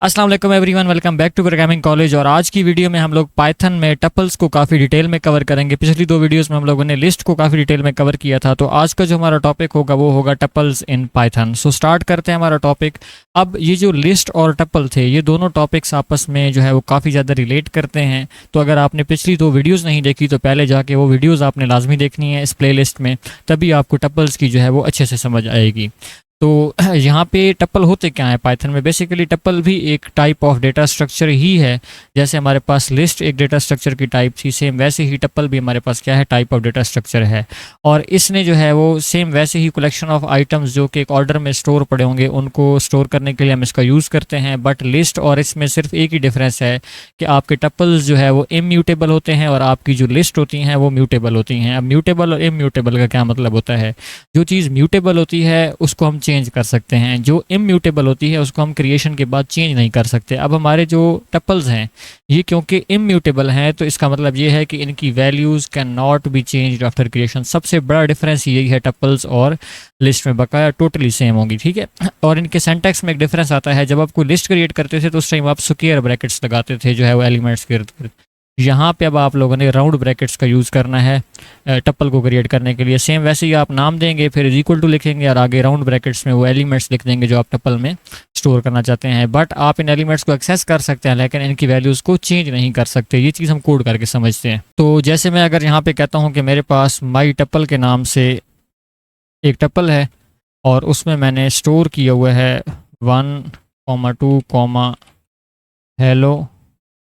अस्सलाम वालेकुम everyone, welcome back to programming college. और आज की वीडियो में हम लोग पाइथन में टपल्स को काफ़ी डिटेल में कवर करेंगे। पिछली दो वीडियोस में हम लोगों ने लिस्ट को काफ़ी डिटेल में कवर किया था, तो आज का जो हमारा टॉपिक होगा वो होगा tuples in Python. So start करते हैं हमारा टॉपिक। अब ये जो लिस्ट और टपल थे, ये दोनों टॉपिक्स आपस में जो है वो काफ़ी ज़्यादा रिलेट करते हैं। तो अगर आपने पिछली दो वीडियोज़ नहीं देखी तो पहले जाके वो वीडियोज़ आपने लाजमी देखनी है इस प्ले में, तभी आपको टपल्स की जो है वो अच्छे से समझ आएगी। तो यहाँ पे टप्पल होते क्या है पाइथन में? बेसिकली टप्पल भी एक टाइप ऑफ डेटा स्ट्रक्चर ही है। जैसे हमारे पास लिस्ट एक डेटा स्ट्रक्चर की टाइप थी, सेम वैसे ही टप्पल भी हमारे पास क्या है, टाइप ऑफ डेटा स्ट्रक्चर है। और इसने जो है वो सेम वैसे ही कलेक्शन ऑफ आइटम्स जो कि एक ऑर्डर में स्टोर पड़े होंगे उनको स्टोर करने के लिए हम इसका यूज़ करते हैं। बट लिस्ट और इसमें सिर्फ एक ही डिफरेंस है कि आपके टप्पल्स जो है वो इम्यूटेबल होते हैं और आपकी जो लिस्ट होती हैं वो म्यूटेबल होती हैं। अब म्यूटेबल और इम्यूटेबल का क्या मतलब होता है? जो चीज़ म्यूटेबल होती है उसको हम चेंज कर सकते हैं, जो इम्यूटेबल होती है उसको हम क्रिएशन के बाद चेंज नहीं कर सकते। अब हमारे जो टपल्स हैं ये क्योंकि इम्यूटेबल हैं, तो इसका मतलब ये है कि इनकी values can not be change after creation. सबसे बड़ा डिफरेंस यही है टपल्स और लिस्ट में, बकाया टोटली सेम होगी, ठीक है। और इनके सेंटेक्स में एक डिफरेंस आता है। जब आप कोई लिस्ट क्रिएट करते थे तो उस टाइम आप स्क्वायर ब्रैकेट्स लगाते थे जो है वो एलिमेंट्स के इर्द गिर्द। यहाँ पे अब आप लोगों ने राउंड ब्रैकेट्स का यूज़ करना है टप्पल को क्रिएट करने के लिए। सेम वैसे ही आप नाम देंगे, फिर इक्वल टू लिखेंगे और आगे राउंड ब्रैकेट्स में वो एलिमेंट्स लिख देंगे जो आप टप्पल में स्टोर करना चाहते हैं। बट आप इन एलिमेंट्स को एक्सेस कर सकते हैं लेकिन इनकी वैल्यूज़ को चेंज नहीं कर सकते। ये चीज़ हम कोड करके समझते हैं। तो जैसे मैं अगर यहाँ पे कहता हूँ कि मेरे पास माई टप्पल के नाम से एक टप्पल है और उसमें मैंने स्टोर किया हुआ है 1, 2, हेलो,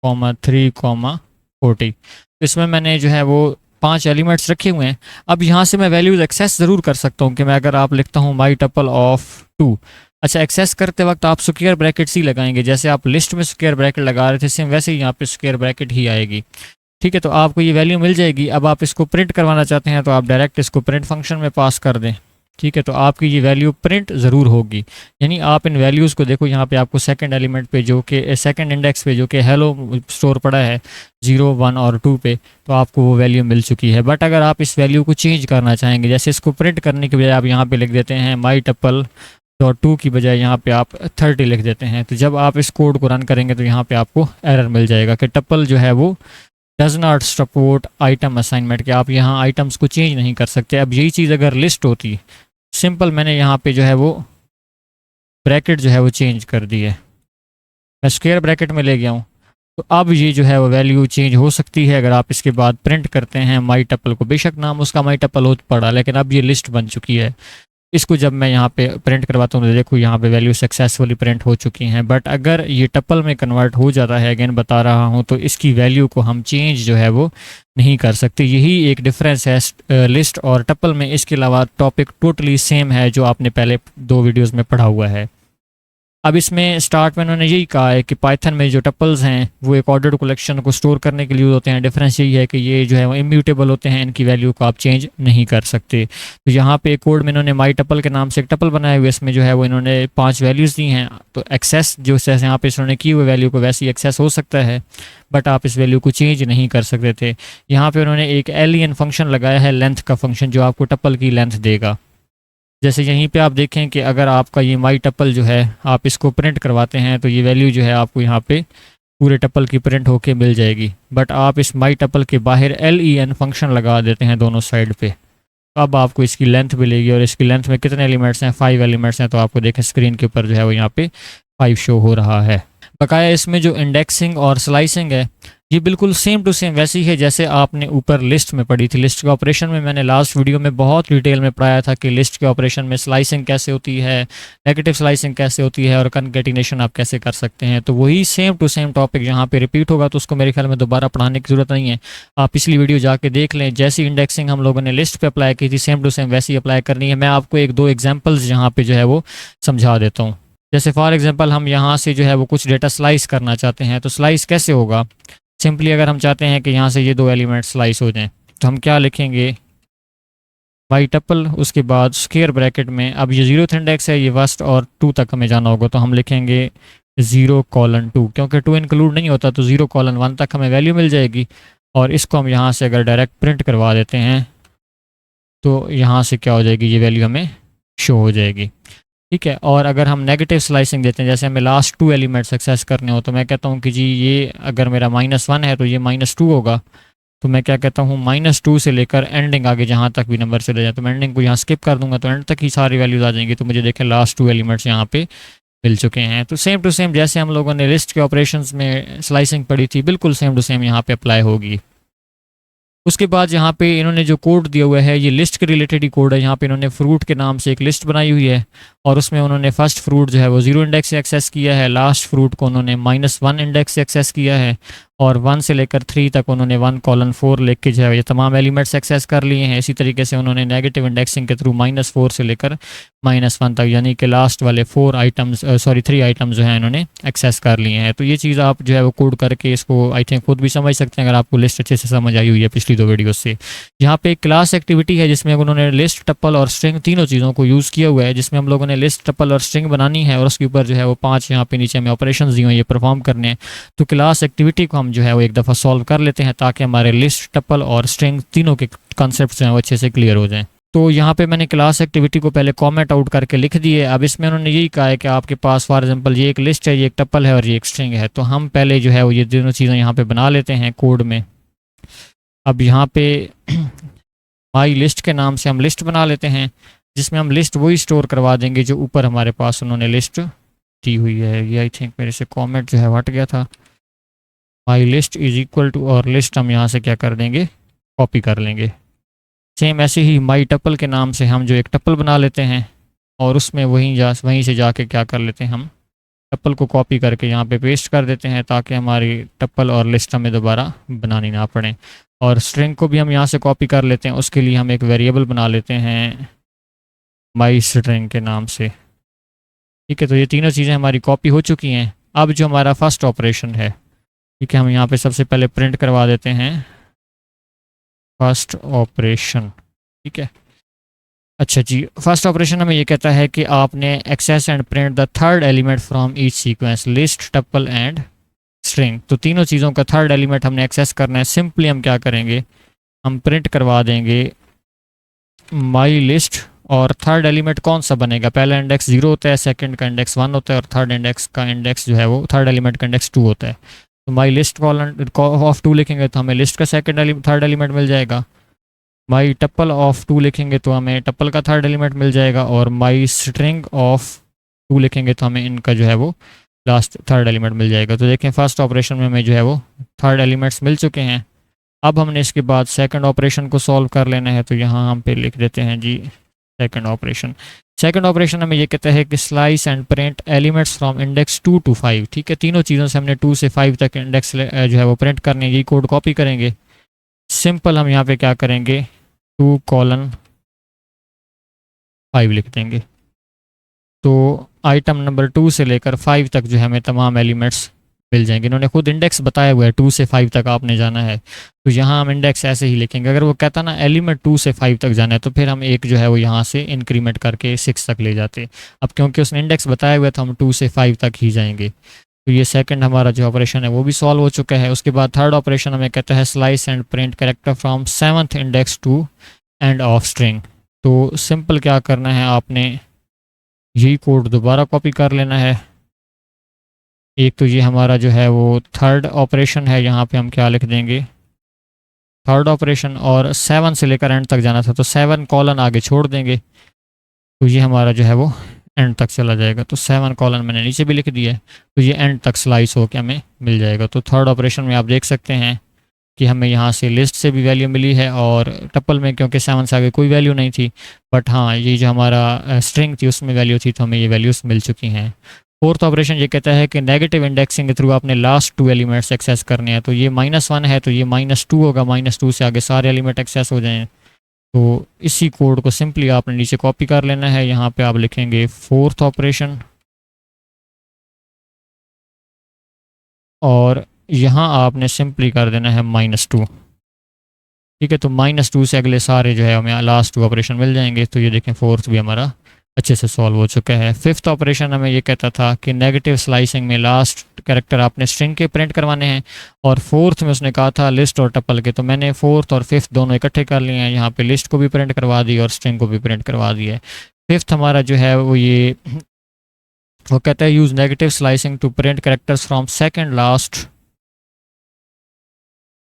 3, 40। इसमें मैंने जो है वो 5 एलिमेंट्स रखे हुए हैं। अब यहाँ से मैं वैल्यूज़ एक्सेस ज़रूर कर सकता हूँ कि मैं अगर आप लिखता हूँ माई टपल ऑफ 2। अच्छा, एक्सेस करते वक्त आप स्क्वायर ब्रैकेट्स ही लगाएंगे, जैसे आप लिस्ट में स्क्वायर ब्रैकेट लगा रहे थे सेम वैसे ही यहाँ पे स्क्वायर ब्रैकेट ही आएगी, ठीक है। तो आपको ये वैल्यू मिल जाएगी। अब आप इसको प्रिंट करवाना चाहते हैं तो आप डायरेक्ट इसको प्रिंट फंक्शन में पास कर दें, ठीक है। तो आपकी ये वैल्यू प्रिंट ज़रूर होगी। यानी आप इन वैल्यूज़ को देखो, यहाँ पे आपको सेकंड एलिमेंट पे जो कि सेकंड इंडेक्स पे जो कि हेलो स्टोर पड़ा है 0, 1 और 2 पे, तो आपको वो वैल्यू मिल चुकी है। बट अगर आप इस वैल्यू को चेंज करना चाहेंगे, जैसे इसको प्रिंट करने के बजाय आप यहाँ पे लिख देते हैं माई टप्पल डॉट 2 की बजाय यहाँ पे आप 30 लिख देते हैं, तो जब आप इस कोड को रन करेंगे तो यहाँ पे आपको एरर मिल जाएगा कि टप्पल जो है वो does not support item assignment, कि आप यहाँ आइटम्स को चेंज नहीं कर सकते। अब यही चीज़ अगर लिस्ट होती, सिंपल मैंने यहाँ पे जो है वो ब्रैकेट जो है वो चेंज कर दी है, मैं स्क्वायर ब्रैकेट में ले गया हूँ, तो अब ये जो है वो वैल्यू चेंज हो सकती है अगर आप इसके बाद प्रिंट करते हैं माई टप्पल को। बेशक नाम उसका माई टप्पल हो पड़ा, लेकिन अब ये लिस्ट बन चुकी है। इसको जब मैं यहाँ पे प्रिंट करवाता हूँ तो देखो यहाँ पे वैल्यू सक्सेसफुली प्रिंट हो चुकी हैं। बट अगर ये टप्पल में कन्वर्ट हो जाता है, अगेन बता रहा हूँ, तो इसकी वैल्यू को हम चेंज जो है वो नहीं कर सकते। यही एक डिफरेंस है लिस्ट और टप्पल में। इसके अलावा टॉपिक टोटली सेम है जो आपने पहले दो वीडियोज़ में पढ़ा हुआ है। अब इसमें स्टार्ट में उन्होंने यही कहा है कि पाइथन में जो टप्पल्स हैं वो एक ऑर्डर्ड कलेक्शन को स्टोर करने के लिए यूज़ होते हैं। डिफरेंस यही है कि ये जो है वो इम्यूटेबल होते हैं, इनकी वैल्यू को आप चेंज नहीं कर सकते। तो यहाँ पे कोड में इन्होंने माई टप्पल के नाम से एक टप्पल बनाए हुए, इसमें जो है वो इन्होंने 5 वैल्यूज़ दी हैं। तो एक्सेस जो जैसे यहाँ पे इन्होंने की हुई वैल्यू को वैसे ही एक्सेस हो सकता है, बट आप इस वैल्यू को चेंज नहीं कर सकते थे। यहाँ पे उन्होंने एक एलियन फंक्शन लगाया है, लेंथ का फंक्शन, जो आपको टप्पल की लेंथ देगा। जैसे यहीं पे आप देखें कि अगर आपका ये माई टप्पल जो है आप इसको प्रिंट करवाते हैं तो ये वैल्यू जो है आपको यहाँ पे पूरे टप्पल की प्रिंट होके मिल जाएगी। बट आप इस माई टप्पल के बाहर len फंक्शन लगा देते हैं दोनों साइड पे, अब आपको इसकी लेंथ मिलेगी। और इसकी लेंथ में कितने एलिमेंट्स हैं? 5 एलिमेंट्स हैं। तो आपको देखें स्क्रीन के ऊपर जो है वो यहाँ पे 5 शो हो रहा है। बकाया इसमें जो इंडेक्सिंग और स्लाइसिंग है ये बिल्कुल सेम टू सेम वैसी है जैसे आपने ऊपर लिस्ट में पढ़ी थी। लिस्ट के ऑपरेशन में मैंने लास्ट वीडियो में बहुत डिटेल में पढ़ाया था कि लिस्ट के ऑपरेशन में स्लाइसिंग कैसे होती है, नेगेटिव स्लाइसिंग कैसे होती है और कनकैटिनेशन आप कैसे कर सकते हैं। तो वही सेम टू सेम टॉपिक यहाँ पे रिपीट होगा, तो उसको मेरे ख्याल में दोबारा पढ़ाने की ज़रूरत नहीं है। आप पिछली वीडियो जाके देख लें। जैसी इंडेक्सिंग हम लोगों ने लिस्ट पे अप्लाई की थी सेम टू सेम वैसी अप्लाई करनी है। मैं आपको 1-2 एग्जाम्पल्स यहाँ पे जो है वो समझा देता हूँ। जैसे फॉर एग्जांपल हम यहाँ से जो है वो कुछ डेटा स्लाइस करना चाहते हैं, तो स्लाइस कैसे होगा? सिंपली अगर हम चाहते हैं कि यहाँ से ये 2 एलिमेंट स्लाइस हो जाएं तो हम क्या लिखेंगे, माई टप्पल, उसके बाद स्क्वायर ब्रैकेट में, अब ये 0th इंडेक्स है, ये 1 और 2 तक हमें जाना होगा, तो हम लिखेंगे 0:2, क्योंकि 2 इंक्लूड नहीं होता तो 0:1 तक हमें वैल्यू मिल जाएगी। और इसको हम यहाँ से अगर डायरेक्ट प्रिंट करवा देते हैं तो यहाँ से क्या हो जाएगी, ये वैल्यू हमें शो हो जाएगी। ठीक है। और अगर हम नेगेटिव स्लाइसिंग देते हैं, जैसे हमें लास्ट 2 एलिमेंट्स एक्सेस करने हो, तो मैं कहता हूँ कि जी ये अगर मेरा -1 है तो ये -2 होगा। तो मैं क्या कहता हूँ, -2 से लेकर एंडिंग आगे जहाँ तक भी नंबर चले जाए, तो मैं एंडिंग को यहाँ स्किप कर दूंगा, तो एंड तक ही सारी वैल्यूज आ जाएंगी। तो मुझे देखें लास्ट 2 एलिमेंट्स यहाँ पे मिल चुके हैं। तो सेम टू सेम जैसे हम लोगों ने लिस्ट के ऑपरेशंस में स्लाइसिंग पढ़ी थी, बिल्कुल सेम टू सेम यहाँ पे अप्लाई होगी। उसके बाद यहाँ पे इन्होंने जो कोड दिया हुआ है, ये लिस्ट के रिलेटेड ही कोड है। यहाँ पे इन्होंने फ्रूट के नाम से एक लिस्ट बनाई हुई है, और उसमें उन्होंने फर्स्ट फ्रूट जो है वो 0 इंडेक्स से एक्सेस किया है, लास्ट फ्रूट को उन्होंने -1 इंडेक्स से एक्सेस किया है, और 1 से लेकर 3 तक उन्होंने 1:4 लिख के जो है ये तमाम एलिमेंट्स एक्सेस कर लिए हैं। इसी तरीके से उन्होंने नेगेटिव इंडेक्सिंग के थ्रू -4 से लेकर -1 तक, यानी कि लास्ट वाले 3 आइटम्स जो हैं इन्होंने एक्सेस कर लिए हैं। तो ये चीज़ आप जो है वो कोड करके इसको आई थिंक खुद भी समझ सकते हैं, अगर आपको लिस्ट अच्छे से समझ आई हुई है पिछली 2 वीडियो से। यहाँ पे एक क्लास एक्टिविटी है जिसमें उन्होंने लिस्ट, टप्पल और स्ट्रिंग तीनों चीज़ों को यूज़ किया हुआ है, जिसमें हम लोगों ने लिस्ट, टप्पल और स्ट्रिंग बनानी है, और उसके ऊपर जो है वो 5 यहाँ पे नीचे में ऑपरेशंस दिए हुए ये परफॉर्म करने हैं। तो क्लास एक्टिविटी को हम जो है वो एक दफ़ा सॉल्व कर लेते हैं, ताकि हमारे लिस्ट, टप्पल और स्ट्रिंग तीनों के कॉन्सेप्ट जो हैं वो अच्छे से क्लियर हो जाएं। तो यहाँ पे मैंने क्लास एक्टिविटी को पहले कॉमेंट आउट करके लिख दिए। अब इसमें उन्होंने यही कहा है कि आपके पास फॉर एग्जांपल ये एक लिस्ट है, ये एक टप्पल है और ये एक स्ट्रिंग है। तो हम पहले जो है वो ये दोनों चीज़ें यहाँ पे बना लेते हैं कोड में। अब यहाँ पे माई लिस्ट के नाम से हम लिस्ट बना लेते हैं, जिसमें हम लिस्ट वही स्टोर करवा देंगे जो ऊपर हमारे पास उन्होंने लिस्ट दी हुई है। ये आई थिंक मेरे से कॉमेंट जो है हट गया था। My list is equal to, और लिस्ट हम यहाँ से क्या कर देंगे, कॉपी कर लेंगे। सेम ऐसे ही माई टप्पल के नाम से हम जो एक टप्पल बना लेते हैं, और उसमें वहीं से जाके क्या कर लेते हैं, हम टप्पल को कॉपी करके यहाँ पे पेस्ट कर देते हैं, ताकि हमारी टप्पल और लिस्ट हमें दोबारा बनानी ना पड़े। और स्ट्रिंग को भी हम यहाँ से कॉपी कर लेते हैं, उसके लिए हम एक वेरिएबल बना लेते हैं माई स्ट्रिंग के नाम से। ठीक है, तो ये तीनों चीज़ें हमारी कॉपी हो चुकी हैं। अब जो हमारा फर्स्ट ऑपरेशन है, ठीक है, हम यहाँ पे सबसे पहले प्रिंट करवा देते हैं फर्स्ट ऑपरेशन। ठीक है, अच्छा जी, फर्स्ट ऑपरेशन हमें ये कहता है कि आपने access and print the third element from each sequence, list, tuple and string. तो तीनों चीज़ों का थर्ड एलिमेंट हमने एक्सेस करना है। सिंपली हम क्या करेंगे, हम प्रिंट करवा देंगे माई लिस्ट, और थर्ड एलिमेंट कौन सा बनेगा, पहला इंडेक्स 0 होता है, सेकंड का इंडेक्स 1 होता है, और थर्ड इंडेक्स का इंडेक्स जो है वो थर्ड एलिमेंट का इंडेक्स 2 होता है। तो माई लिस्ट कॉलन ऑफ 2 लिखेंगे तो हमें लिस्ट का थर्ड एलिमेंट मिल जाएगा। माई टप्पल ऑफ 2 लिखेंगे तो हमें टप्पल का थर्ड एलिमेंट मिल जाएगा, और माई स्ट्रिंग ऑफ 2 लिखेंगे तो हमें इनका जो है वो लास्ट थर्ड एलिमेंट मिल जाएगा। तो देखें फर्स्ट ऑपरेशन में हमें जो है वो थर्ड एलिमेंट्स मिल चुके हैं। अब हमने इसके बाद सेकंड ऑपरेशन को सॉल्व कर लेना है, तो यहाँ हम पे लिख देते हैं जी सेकंड ऑपरेशन। सेकंड ऑपरेशन हमें ये कहता है कि slice and print elements from index 2 to 5। ठीक है, तीनों चीज़ों से हमने 2 से 5 तक इंडेक्स जो है वो प्रिंट करने, ये कोड कॉपी करेंगे। सिंपल हम यहाँ पे क्या करेंगे, 2:5 लिख देंगे। तो आइटम नंबर 2 से लेकर 5 तक जो है हमें तमाम एलिमेंट्स मिल जाएंगे। इन्होंने खुद इंडेक्स बताया हुआ है 2 से 5 तक आपने जाना है, तो यहाँ हम इंडेक्स ऐसे ही लिखेंगे। अगर वो कहता ना एलिमेंट 2 से 5 तक जाना है, तो फिर हम एक जो है वो यहाँ से इंक्रीमेंट करके 6 तक ले जाते। अब क्योंकि उसने इंडेक्स बताया हुआ है तो हम 2 से 5 तक ही जाएंगे। तो ये सेकंड हमारा जो ऑपरेशन है वो भी सॉल्व हो चुका है। उसके बाद थर्ड ऑपरेशन हमें कहता है slice and print character from 7th index to end of string. तो सिंपल क्या करना है, आपने यही कोड दोबारा कॉपी कर लेना है। एक तो ये हमारा जो है वो थर्ड ऑपरेशन है, यहाँ पे हम क्या लिख देंगे, थर्ड ऑपरेशन, और 7 से लेकर एंड तक जाना था तो 7 कॉलन आगे छोड़ देंगे, तो ये हमारा जो है वो एंड तक चला जाएगा। तो 7 कॉलन मैंने नीचे भी लिख दिया है, तो ये एंड तक स्लाइस होकर हमें मिल जाएगा। तो थर्ड ऑपरेशन में आप देख सकते हैं कि हमें यहाँ से लिस्ट से भी वैल्यू मिली है, और टप्पल में क्योंकि 7 से आगे कोई वैल्यू नहीं थी, बट हाँ ये जो हमारा स्ट्रिंग थी उसमें वैल्यू थी, तो हमें ये वैल्यूज़ मिल चुकी हैं। फोर्थ ऑपरेशन ये कहता है कि नेगेटिव इंडेक्सिंग के थ्रू आपने लास्ट 2 एलिमेंट्स एक्सेस करने हैं। तो ये -1 है तो ये -2 होगा, -2 से आगे सारे एलिमेंट एक्सेस हो जाएं। तो इसी कोड को सिंपली आपने नीचे कॉपी कर लेना है। यहाँ पे आप लिखेंगे फोर्थ ऑपरेशन, और यहाँ आपने सिंपली कर देना है -2। ठीक है, तो -2 से अगले सारे जो है हमें लास्ट 2 ऑपरेशन मिल जाएंगे। तो ये देखें फोर्थ भी हमारा अच्छे से सॉल्व हो चुका है। फिफ्थ ऑपरेशन हमें ये कहता था कि नेगेटिव स्लाइसिंग में लास्ट कैरेक्टर आपने स्ट्रिंग के प्रिंट करवाने हैं, और फोर्थ में उसने कहा था लिस्ट और टपल के, तो मैंने फोर्थ और फिफ्थ दोनों इकट्ठे कर लिए हैं, यहाँ पे लिस्ट को भी प्रिंट करवा दी और स्ट्रिंग को भी प्रिंट करवा दी है। फिफ्थ हमारा जो है वो कहता है use negative slicing to print characters from second last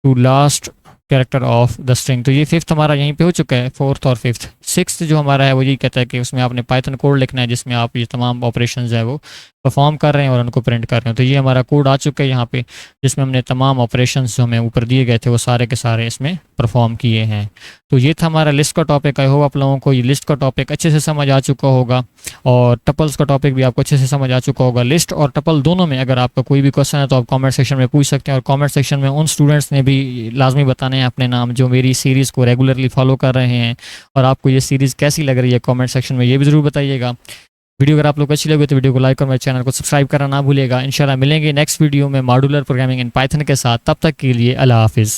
to last character of the string. तो ये फिफ्थ हमारा यहीं पे हो चुका है, फोर्थ और फिफ्थ। सिक्स्थ जो हमारा है वो यही कहता है कि उसमें आपने पाइथन कोड लिखना है जिसमें आप ये तमाम ऑपरेशंस है वो परफॉर्म कर रहे हैं और उनको प्रिंट कर रहे हैं। तो ये हमारा कोड आ चुका है यहाँ पे, जिसमें हमने तमाम ऑपरेशंस जो हमें ऊपर दिए गए थे वो सारे के सारे इसमें परफॉर्म किए हैं। तो ये था हमारा लिस्ट का टॉपिक। आई होप आप लोगों को ये लिस्ट का टॉपिक अच्छे से समझ आ चुका होगा, और टपल्स का टॉपिक भी आपको अच्छे से समझ आ चुका होगा। लिस्ट और टपल दोनों में अगर आपका कोई भी क्वेश्चन है तो आप कमेंट सेक्शन में पूछ सकते हैं, और कमेंट सेक्शन में उन स्टूडेंट्स ने भी लाजमी बताने हैं अपने नाम जो मेरी सीरीज़ को रेगुलरली फॉलो कर रहे हैं, और आपको ये सीरीज़ कैसी लग रही है कमेंट सेक्शन में ये भी ज़रूर बताइएगा। वीडियो अगर आप लोग को अच्छी लगे तो वीडियो को लाइक और मेरे चैनल को सब्सक्राइब करना ना भूलिएगा। इंशाल्लाह मिलेंगे नेक्स्ट वीडियो में मॉड्यूलर प्रोग्रामिंग इन पाइथन के साथ। तब तक के लिए अल्लाह हाफिज़।